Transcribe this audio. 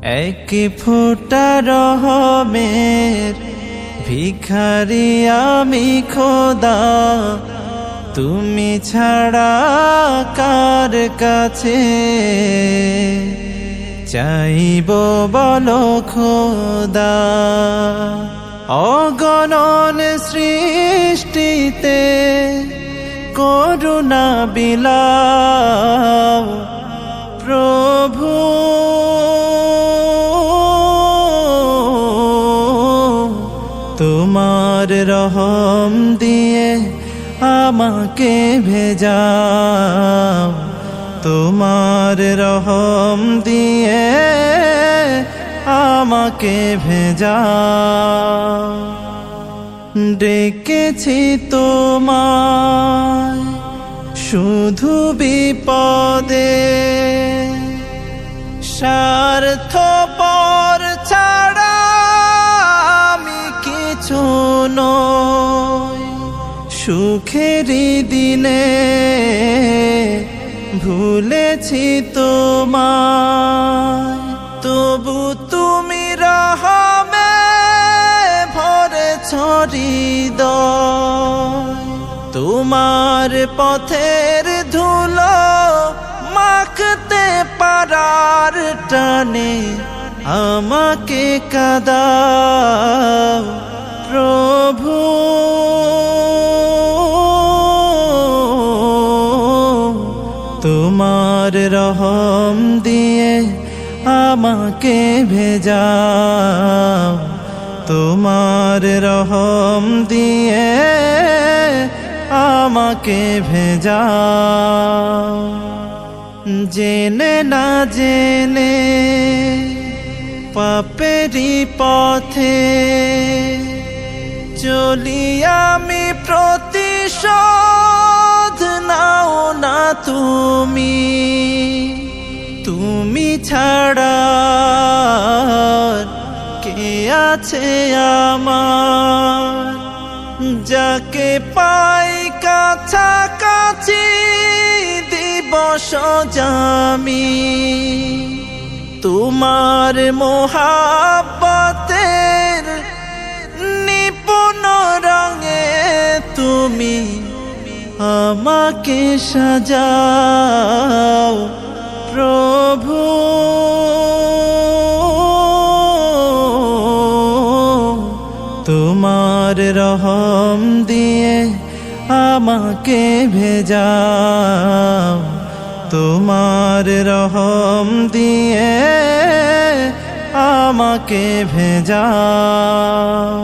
এক ফোঁটা রহমের ভিখারি আমি খোদা, তুমি ছাড়া কার কাছে চাইব বলো খোদা। অগণন সৃষ্টিতে করুণা বিলাও প্রভু, তোমার রহম দিয়ে আমাকে ভেজাও, তোমার রহম দিয়ে আমাকে ভেজাও। ডেকেছি তোমায় শুধু বিপদে, স্বার্থপর ছাড়া আমি কিছু নই। সুখেরই দিনে ভুলেছি তোমায়, তবু তুমি রহমে ভরেছ হৃদয়। তোমার পথের ধুলো মাখতে পারার টানে আমাকে কাঁদাও প্রভু। তোমার রহম দিয়ে আমাকে ভেজাও, তোমার রহম দিয়ে আমাকে ভেজাও। জেনে না জেনে পাপেরই পথে চলি আমি, প্রতিশোধ নাও না তুমি। তুমি ছাড়া কে আছে আমার, যাকে পাই কাছাকাছি দিবস জামি। তোমার মোহাব্বতের নিপুণ রঙে তুমি আমাকে সাজাও প্রভু। তোমার রহম দিয়ে আমাকে ভেজাও, তোমার রহম দিয়ে আমাকে ভেজাও।